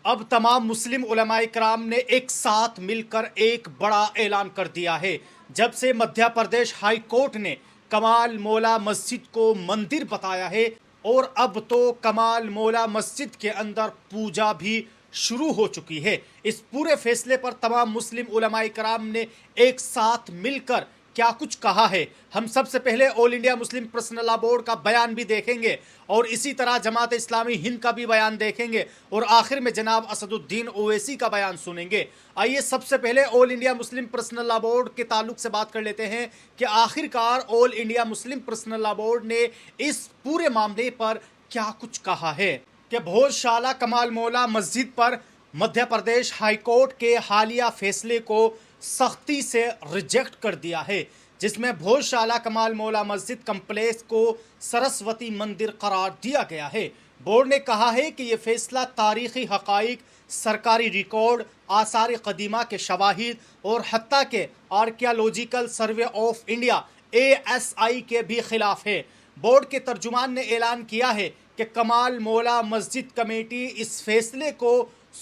اب تمام مسلم علماء کرام نے ایک ساتھ مل کر ایک بڑا اعلان کر دیا ہے۔ جب سے مدھیہ پردیش ہائی کورٹ نے کمال مولا مسجد کو مندر بتایا ہے اور اب تو کمال مولا مسجد کے اندر پوجا بھی شروع ہو چکی ہے، اس پورے فیصلے پر تمام مسلم علماء کرام نے ایک ساتھ مل کر کیا کچھ کہا ہے، ہم سب سے پہلے آل انڈیا مسلم پرسنل لا بورڈ کا بیان بھی دیکھیں گے اور اسی طرح جماعت اسلامی ہند کا بھی بیان دیکھیں گے اور آخر میں جناب اسد الدین اویسی کا بیان سنیں گے۔ آئیے سب سے پہلے آل انڈیا مسلم پرسنل لا بورڈ کے تعلق سے بات کر لیتے ہیں کہ آخرکار آل انڈیا مسلم پرسنل لا بورڈ نے اس پورے معاملے پر کیا کچھ کہا ہے کہ بھوج شالہ کمال مولا مسجد پر مدھیہ پردیش ہائی کورٹ کے حالیہ فیصلے کو سختی سے ریجیکٹ کر دیا ہے، جس میں بھوج شالہ کمال مولا مسجد کمپلیکس کو سرسوتی مندر قرار دیا گیا ہے۔ بورڈ نے کہا ہے کہ یہ فیصلہ تاریخی حقائق، سرکاری ریکارڈ، آثار قدیمہ کے شواہد اور حتیٰ کہ archaeological survey of India ASI کے بھی خلاف ہے۔ بورڈ کے ترجمان نے اعلان کیا ہے کہ کمال مولا مسجد کمیٹی اس فیصلے کو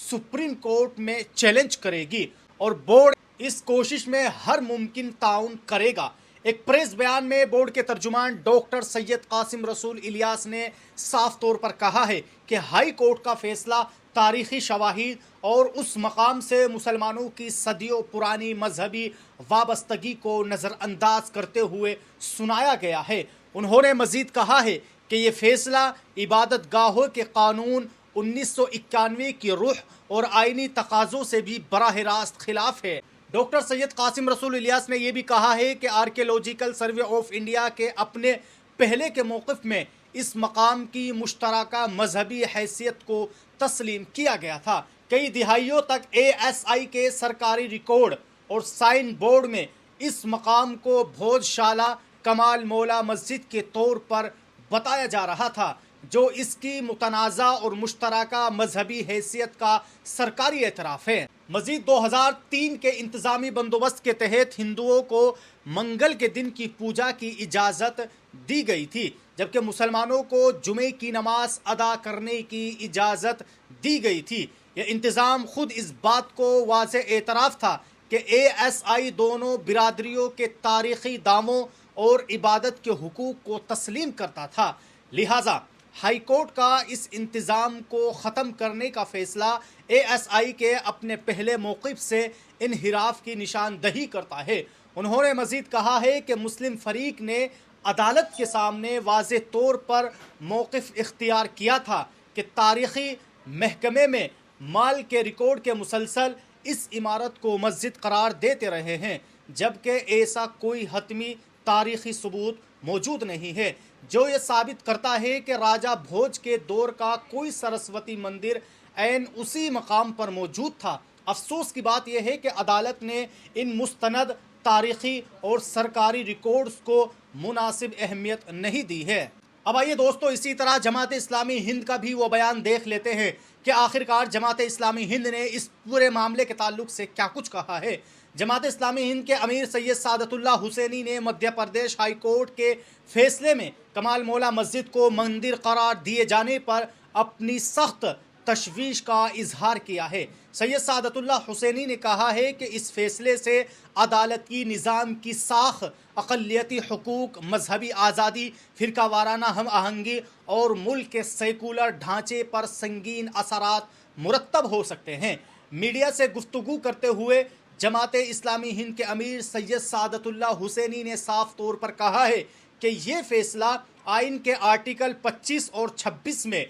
سپریم کورٹ میں چیلنج کرے گی اور بورڈ اس کوشش میں ہر ممکن تعاون کرے گا۔ ایک پریس بیان میں بورڈ کے ترجمان ڈاکٹر سید قاسم رسول الیاس نے صاف طور پر کہا ہے کہ ہائی کورٹ کا فیصلہ تاریخی شواہد اور اس مقام سے مسلمانوں کی صدیوں پرانی مذہبی وابستگی کو نظر انداز کرتے ہوئے سنایا گیا ہے۔ انہوں نے مزید کہا ہے کہ یہ فیصلہ عبادت گاہوں کے قانون 1991 کی روح اور آئینی تقاضوں سے بھی براہ راست خلاف ہے۔ ڈاکٹر سید قاسم رسول الیاس نے یہ بھی کہا ہے کہ آرکیالوجیکل سروے آف انڈیا کے اپنے پہلے کے موقف میں اس مقام کی مشترکہ مذہبی حیثیت کو تسلیم کیا گیا تھا۔ کئی دہائیوں تک ASI کے سرکاری ریکارڈ اور سائن بورڈ میں اس مقام کو بھوج شالہ کمال مولا مسجد کے طور پر بتایا جا رہا تھا، جو اس کی متنازع اور مشترکہ مذہبی حیثیت کا سرکاری اعتراف ہے۔ مزید 2003 کے انتظامی بندوبست کے تحت ہندوؤں کو منگل کے دن کی پوجا کی اجازت دی گئی تھی، جبکہ مسلمانوں کو جمعے کی نماز ادا کرنے کی اجازت دی گئی تھی۔ یہ انتظام خود اس بات کو واضح اعتراف تھا کہ ASI دونوں برادریوں کے تاریخی داموں اور عبادت کے حقوق کو تسلیم کرتا تھا، لہٰذا ہائی کورٹ کا اس انتظام کو ختم کرنے کا فیصلہ ASI کے اپنے پہلے موقف سے انحراف کی نشاندہی کرتا ہے۔ انہوں نے مزید کہا ہے کہ مسلم فریق نے عدالت کے سامنے واضح طور پر موقف اختیار کیا تھا کہ تاریخی محکمے میں مال کے ریکارڈ کے مسلسل اس عمارت کو مسجد قرار دیتے رہے ہیں، جبکہ ایسا کوئی حتمی تاریخی ثبوت موجود نہیں ہے جو یہ ثابت کرتا ہے کہ راجہ بھوج کے دور کا کوئی سرسوتی مندر عین اسی مقام پر موجود تھا۔ افسوس کی بات یہ ہے کہ عدالت نے ان مستند تاریخی اور سرکاری ریکارڈز کو مناسب اہمیت نہیں دی ہے۔ اب آئیے دوستو اسی طرح جماعت اسلامی ہند کا بھی وہ بیان دیکھ لیتے ہیں کہ آخرکار جماعت اسلامی ہند نے اس پورے معاملے کے تعلق سے کیا کچھ کہا ہے۔ جماعت اسلامی ہند کے امیر سید سعادت اللہ حسینی نے مدھیہ پردیش ہائی کورٹ کے فیصلے میں کمال مولا مسجد کو مندر قرار دیے جانے پر اپنی سخت تشویش کا اظہار کیا ہے۔ سید سعادت اللہ حسینی نے کہا ہے کہ اس فیصلے سے عدالتی نظام کی ساخت، اقلیتی حقوق، مذہبی آزادی، فرقہ وارانہ ہم آہنگی اور ملک کے سیکولر ڈھانچے پر سنگین اثرات مرتب ہو سکتے ہیں۔ میڈیا سے گفتگو کرتے ہوئے جماعت اسلامی ہند کے امیر سید سعادت اللہ حسینی نے صاف طور پر کہا ہے کہ یہ فیصلہ آئین کے آرٹیکل 25 اور 26 میں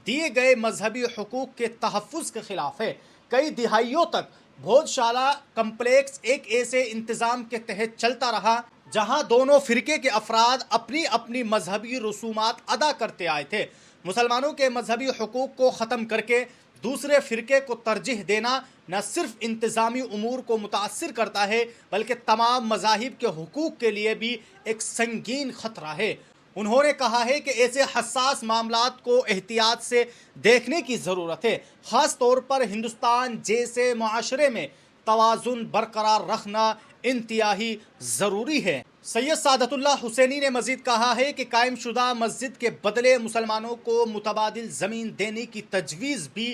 دیے گئے مذہبی حقوق کے تحفظ کے خلاف ہے۔ کئی دہائیوں تک بھوج شالہ کمپلیکس ایک ایسے انتظام کے تحت چلتا رہا جہاں دونوں فرقے کے افراد اپنی اپنی مذہبی رسومات ادا کرتے آئے تھے۔ مسلمانوں کے مذہبی حقوق کو ختم کر کے دوسرے فرقے کو ترجیح دینا نہ صرف انتظامی امور کو متاثر کرتا ہے بلکہ تمام مذاہب کے حقوق کے لیے بھی ایک سنگین خطرہ ہے۔ انہوں نے کہا ہے کہ ایسے حساس معاملات کو احتیاط سے دیکھنے کی ضرورت ہے، خاص طور پر ہندوستان جیسے معاشرے میں توازن برقرار رکھنا انتہائی ضروری ہے۔ سید سعادت اللہ حسینی نے مزید کہا ہے کہ قائم شدہ مسجد کے بدلے مسلمانوں کو متبادل زمین دینے کی تجویز بھی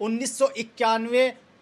1991